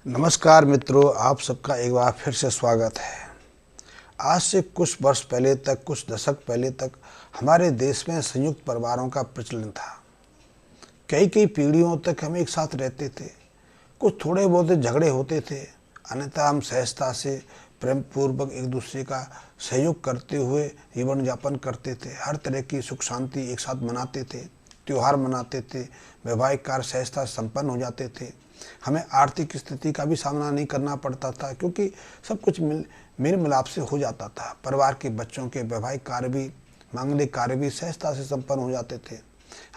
नमस्कार मित्रों, आप सबका एक बार फिर से स्वागत है। आज से कुछ वर्ष पहले तक, कुछ दशक पहले तक हमारे देश में संयुक्त परिवारों का प्रचलन था। कई कई पीढ़ियों तक हम एक साथ रहते थे। कुछ थोड़े बहुत झगड़े होते थे, अन्यथा हम सहजता से प्रेम पूर्वक एक दूसरे का सहयोग करते हुए जीवन यापन करते थे। हर तरह की सुख शांति एक साथ मनाते थे, त्योहार मनाते थे, वैवाहिक कार्य सहजता संपन्न हो जाते थे। हमें आर्थिक स्थिति का भी सामना नहीं करना पड़ता था, क्योंकि सब कुछ मेल मिलाप से हो जाता था। परिवार के बच्चों के वैवाहिक कार्य भी, मांगलिक कार्य भी सहजता से संपन्न हो जाते थे।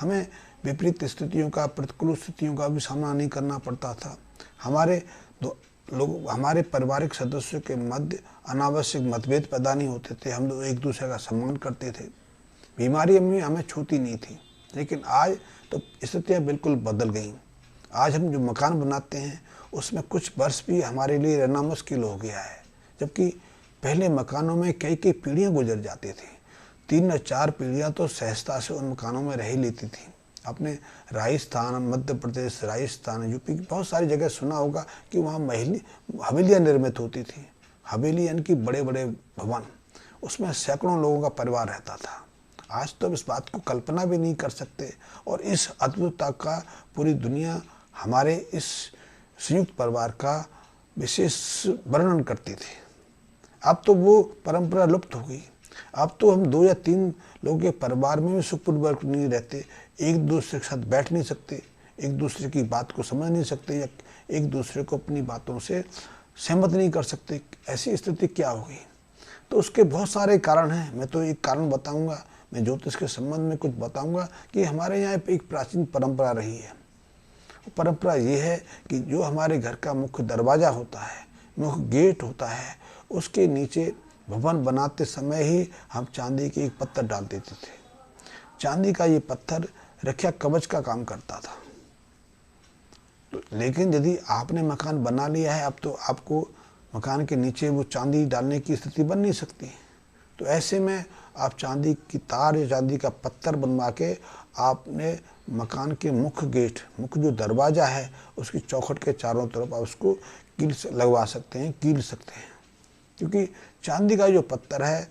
हमें विपरीत स्थितियों का, प्रतिकूल स्थितियों का भी सामना नहीं करना पड़ता था। हमारे पारिवारिक सदस्यों के मध्य अनावश्यक मतभेद पैदा नहीं होते थे। हम लोग एक दूसरे का सम्मान करते थे। बीमारी में हमें छूती नहीं थी। लेकिन आज तो स्थितियाँ बिल्कुल बदल गईं। आज हम जो मकान बनाते हैं उसमें कुछ वर्ष भी हमारे लिए रहना मुश्किल हो गया है, जबकि पहले मकानों में कई कई पीढ़ियाँ गुजर जाती थी। 3 या 4 पीढ़ियाँ तो सहजता से उन मकानों में रह ही लेती थी। अपने राजस्थान, मध्य प्रदेश, राजस्थान, यूपी की बहुत सारी जगह सुना होगा कि वहाँ हवेलियाँ निर्मित होती थी। हवेली यानी कि बड़े बड़े भवन, उसमें सैकड़ों लोगों का परिवार रहता था। आज तो इस बात को कल्पना भी नहीं कर सकते, और इस अद्भुतता का पूरी दुनिया हमारे इस संयुक्त परिवार का विशेष वर्णन करती थी। अब तो वो परंपरा लुप्त हो गई। अब तो हम 2 या 3 लोगों के परिवार में भी सुखपूर्वक नहीं रहते, एक दूसरे के साथ बैठ नहीं सकते, एक दूसरे की बात को समझ नहीं सकते, या एक दूसरे को अपनी बातों से सहमत नहीं कर सकते। ऐसी स्थिति क्या हो गई? तो उसके बहुत सारे कारण हैं। मैं तो एक कारण बताऊंगा, मैं ज्योतिष के संबंध में कुछ बताऊंगा कि हमारे यहाँ एक प्राचीन परंपरा रही है। परंपरा ये है कि जो हमारे घर का मुख्य दरवाज़ा होता है, मुख्य गेट होता है, उसके नीचे भवन बनाते समय ही हम चांदी की एक पत्थर डाल देते थे। चांदी का ये पत्थर रक्षा कवच का काम करता था। लेकिन यदि आपने मकान बना लिया है, अब तो आपको मकान के नीचे वो चांदी डालने की स्थिति बन नहीं सकती। तो ऐसे में आप चांदी की तार या चांदी का पत्थर बनवा के आपने मकान के मुख्य गेट, मुख्य जो दरवाज़ा है, उसकी चौखट के चारों तरफ आप उसको कील लगवा सकते हैं, कील सकते हैं। क्योंकि चांदी का जो पत्थर है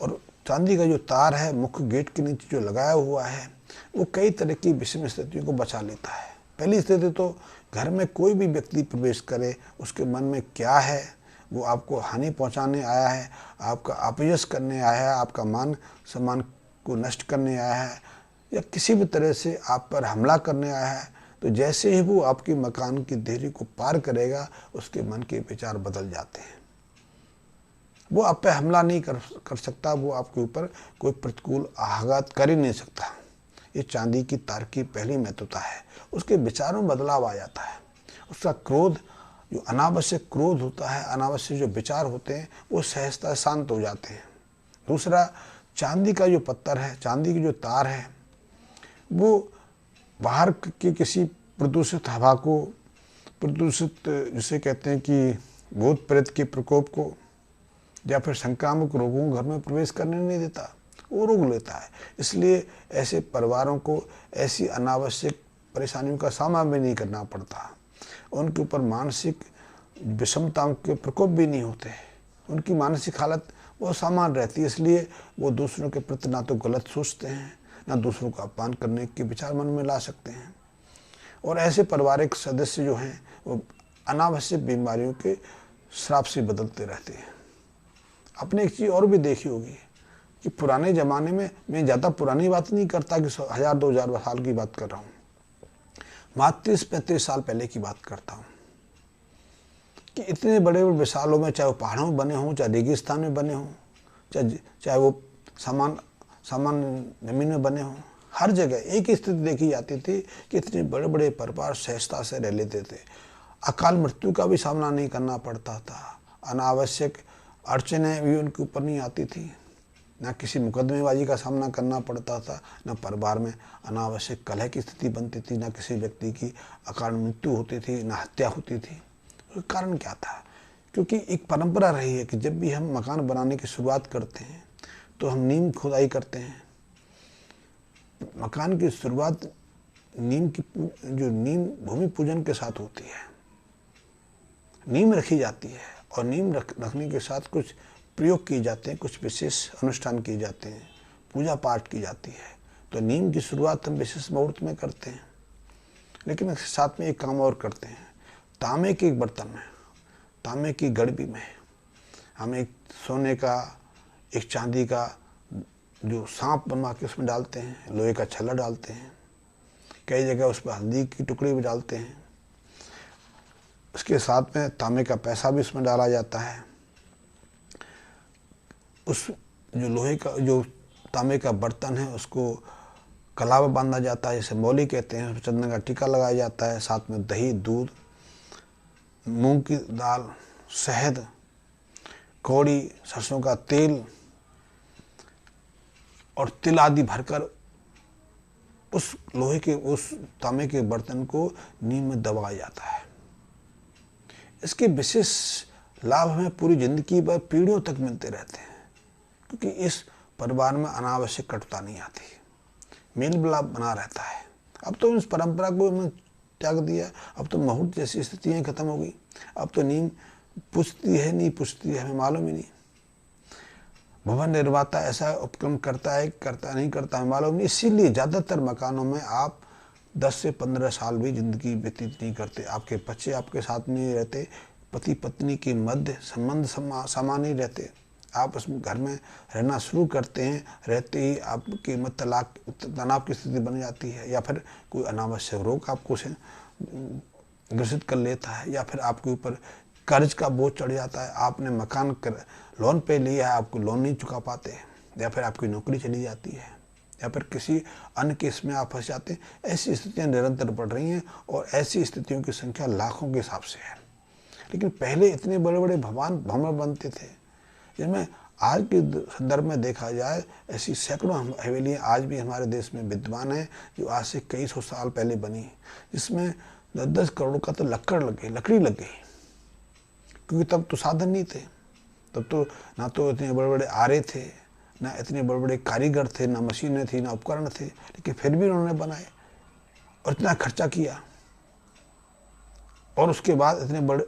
और चांदी का जो तार है मुख्य गेट के नीचे जो लगाया हुआ है, वो कई तरह की विषम स्थितियों को बचा लेता है। पहली स्थिति तो घर में कोई भी व्यक्ति प्रवेश करे, उसके मन में क्या है, वो आपको हानि पहुंचाने आया है, आपका अपयश करने आया है, आपका मान सम्मान को नष्ट करने आया है, या किसी भी तरह से आप पर हमला करने आया है, तो जैसे ही वो आपके मकान की देहरी को पार करेगा, उसके मन के विचार बदल जाते हैं। वो आप पे हमला नहीं कर सकता, वो आपके ऊपर कोई प्रतिकूल आघात कर ही नहीं सकता। ये चांदी की तार की पहली महत्वता है। उसके विचारों में बदलाव आ जाता है। उसका क्रोध, जो अनावश्यक क्रोध होता है, अनावश्यक जो विचार होते हैं, वो सहजता शांत हो जाते हैं। दूसरा, चांदी का जो पत्थर है, चांदी की जो तार है, वो बाहर के किसी प्रदूषित हवा को, प्रदूषित जिसे कहते हैं कि भूत प्रेत के प्रकोप को, या फिर संक्रामक रोगों को घर में प्रवेश करने नहीं देता, वो रोक लेता है। इसलिए ऐसे परिवारों को ऐसी अनावश्यक परेशानियों का सामना भी नहीं करना पड़ता। उनके ऊपर मानसिक विषमताओं के प्रकोप भी नहीं होते। उनकी मानसिक हालत बहुत सामान्य रहती है। इसलिए वो दूसरों के प्रति ना तो गलत सोचते हैं, ना दूसरों का अपमान करने के विचार मन में ला सकते हैं। और ऐसे पारिवारिक सदस्य जो हैं, वो अनावश्यक बीमारियों के श्राप से बदलते रहते हैं। आपने एक चीज़ और भी देखी होगी कि पुराने ज़माने में, मैं ज़्यादा पुरानी बात नहीं करता कि 1000-2000 साल की बात कर रहा हूँ, मात्र 30-35 साल पहले की बात करता हूँ, कि इतने बड़े बड़े विशालों में, चाहे वो पहाड़ों में बने हों, चाहे रेगिस्तान में बने हों, चाहे वो सामान्य ज़मीन में बने हों, हर जगह एक ही स्थिति देखी जाती थी कि इतने बड़े बड़े परिवार सहजता से रह लेते थे। अकाल मृत्यु का भी सामना नहीं करना पड़ता था। अनावश्यक अड़चनें भी उनके ऊपर नहीं आती थी। ना किसी मुकदमेबाजी का सामना करना पड़ता था, ना परिवार में अनावश्यक कलह की स्थिति बनती थी, ना किसी व्यक्ति की अकाल मृत्यु होती थी, ना हत्या होती थी। कारण क्या था? क्योंकि एक परंपरा रही है कि जब भी हम मकान बनाने की शुरुआत करते हैं तो हम नींव खुदाई करते हैं। मकान की शुरुआत नींव भूमि पूजन के साथ होती है। नीम रखी जाती है और नीम रखने के साथ कुछ प्रयोग किए जाते हैं, कुछ विशेष अनुष्ठान किए जाते हैं, पूजा पाठ की जाती है। तो नीम की शुरुआत हम विशेष मुहूर्त में करते हैं, लेकिन इसके साथ में एक काम और करते हैं। तांबे के एक बर्तन में, तांबे की गड़बी में हम एक सोने का, एक चांदी का जो सांप बनवा के उसमें डालते हैं, लोहे का छल्ला डालते हैं, कई जगह उस पर हल्दी की टुकड़ी भी डालते हैं। उसके साथ में तांबे का पैसा भी उसमें डाला जाता है। उस जो लोहे का, जो तांबे का बर्तन है, उसको कलावा बांधा जाता है, जैसे मौली कहते हैं। उसमें चंदन का टीका लगाया जाता है, साथ में दही, दूध, मूंग की दाल, शहद, कौड़ी, सरसों का तेल और तिल आदि भरकर उस लोहे के, उस तांबे के बर्तन को नीम में दबाया जाता है। इसके विशेष लाभ हमें पूरी जिंदगी भर, पीढ़ियों तक मिलते रहते हैं, क्योंकि इस परिवार में अनावश्यक कटुता नहीं आती, मेल मिलाप बना रहता है। अब तो इस परंपरा को हमने त्याग दिया, अब तो मुहूर्त जैसी स्थितियाँ खत्म हो गई। अब तो नीम पुछती है, नहीं पुछती है, हमें मालूम ही नहीं। भवन निर्माता ऐसा उपक्रम करता है, करता नहीं करता है मालूम नहीं। इसीलिए ज़्यादातर मकानों में आप 10 से 15 साल भी जिंदगी व्यतीत नहीं करते। आपके बच्चे आपके साथ नहीं रहते, पति पत्नी के मध्य संबंध समान नहीं रहते। आप उस घर में रहना शुरू करते हैं, रहते ही आपके मत तलाक, तनाव की स्थिति बन जाती है, या फिर कोई अनावश्यक रोग आपको से ग्रसित कर लेता है, या फिर आपके ऊपर कर्ज का बोझ चढ़ जाता है। आपने मकान कर लोन पे लिया है, आपको लोन नहीं चुका पाते, या फिर आपकी नौकरी चली जाती है, या फिर किसी अन्य केस में आप फंस जाते हैं। ऐसी स्थितियां निरंतर बढ़ रही हैं और ऐसी स्थितियों की संख्या लाखों के हिसाब से है। लेकिन पहले इतने बड़े बड़े भवन बनते थे, जिनमें आज के संदर्भ में देखा जाए ऐसी सैकड़ों हवेलियाँ आज भी हमारे देश में विद्यमान हैं, जो आज से कई सौ साल पहले बनी, जिसमें 10-10 करोड़ का तो लकड़ी लग गई, क्योंकि तब तो साधन नहीं थे। तब तो ना तो इतने बड़े बड़े आरे थे, ना इतने बड़े बड़े कारीगर थे, ना मशीनें थी, ना उपकरण थे, लेकिन फिर भी उन्होंने बनाए और इतना खर्चा किया। और उसके बाद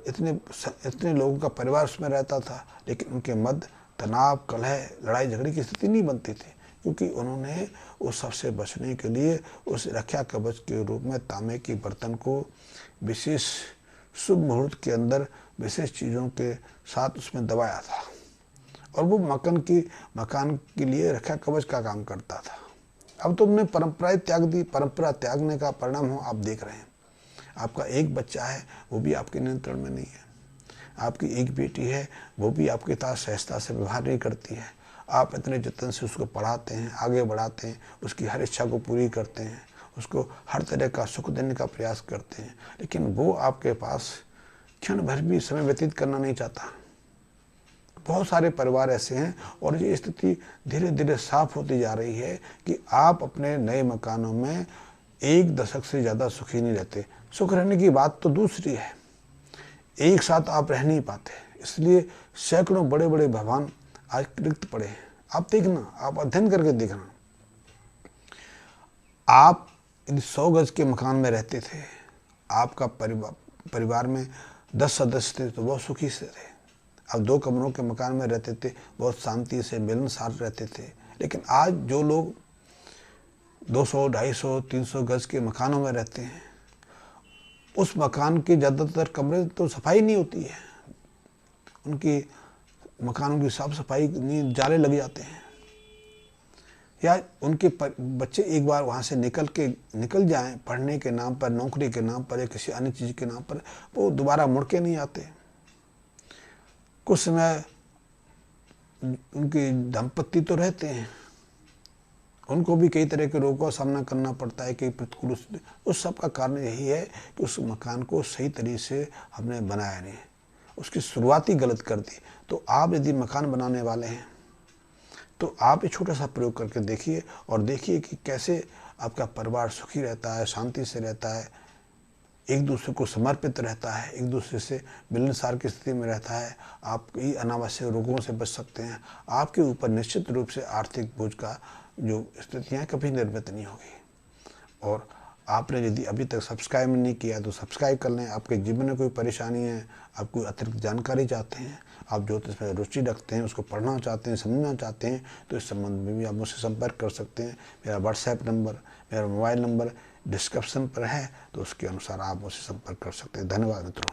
इतने लोगों का परिवार उसमें रहता था, लेकिन उनके मध्य तनाव, कलह, लड़ाई झगड़े की स्थिति नहीं बनती थी, क्योंकि उन्होंने उस सबसे बचने के लिए उस रक्षा कवच के रूप में तांबे के बर्तन को विशेष शुभ मुहूर्त के अंदर विशेष चीज़ों के साथ उसमें दबाया था, और वो मकान के लिए रक्षा कवच का काम करता था। अब तो हमने परंपराएं त्याग दी। परंपरा त्यागने का परिणाम हो आप देख रहे हैं। आपका एक बच्चा है, वो भी आपके नियंत्रण में नहीं है। आपकी एक बेटी है, वो भी आपके साथ सहजता से व्यवहार नहीं करती है। आप इतने जतन से उसको पढ़ाते हैं, आगे बढ़ाते हैं, उसकी हर इच्छा को पूरी करते हैं, उसको हर तरह का सुख देने का प्रयास करते हैं, लेकिन वो आपके पास क्षण भर भी समय व्यतीत करना नहीं चाहता। बहुत सारे परिवार ऐसे हैं, और ये स्थिति धीरे धीरे साफ होती जा रही है कि आप अपने नए मकानों में 1 दशक से ज़्यादा सुखी नहीं रहते। सुख रहने की बात तो दूसरी है, एक साथ आप रह नहीं पाते। इसलिए सैकड़ों बड़े बड़े भवन आज रिक्त पड़े हैं। आप देखना, आप अध्ययन करके देखना। आप 100 गज के मकान में रहते थे, आपका परिवार में 10 सदस्य थे तो बहुत सुखी से थे। आप 2 कमरों के मकान में रहते थे, बहुत शांति से मिलनसार रहते थे। लेकिन आज जो लोग 200, 250, 300 गज के मकानों में रहते हैं, उस मकान के ज़्यादातर कमरे तो सफाई नहीं होती है, उनकी मकानों की साफ सफाई नहीं, जाले लग जाते हैं, या उनके बच्चे एक बार वहाँ से निकल जाएं पढ़ने के नाम पर, नौकरी के नाम पर, या किसी अन्य चीज़ के नाम पर, वो दोबारा मुड़ के नहीं आते। कुछ समय उनके दंपत्ति तो रहते हैं, उनको भी कई तरह के रोगों का सामना करना पड़ता है, कई प्रतिकूल। उस सब का कारण यही है कि उस मकान को सही तरीके से हमने बनाया नहीं, उसकी शुरुआत ही गलत कर दी। तो आप यदि मकान बनाने वाले हैं तो आप एक छोटा सा प्रयोग करके देखिए, और देखिए कि कैसे आपका परिवार सुखी रहता है, शांति से रहता है, एक दूसरे को समर्पित रहता है, एक दूसरे से मिलनसार की स्थिति में रहता है। आप कई अनावश्यक रोगों से बच सकते हैं। आपके ऊपर निश्चित रूप से आर्थिक बोझ का जो स्थितियाँ कभी निर्मित नहीं होगी, और आपने यदि अभी तक सब्सक्राइब नहीं किया तो सब्सक्राइब कर लें। आपके जीवन में कोई परेशानी है, आप कोई अतिरिक्त जानकारी चाहते हैं, आप ज्योतिष में रुचि रखते हैं, उसको पढ़ना चाहते हैं, समझना चाहते हैं, तो इस संबंध में भी आप मुझसे संपर्क कर सकते हैं। मेरा व्हाट्सएप नंबर, मेरा मोबाइल नंबर डिस्क्रिप्शन पर है, तो उसके अनुसार आप मुझसे संपर्क कर सकते हैं। धन्यवाद मित्रों।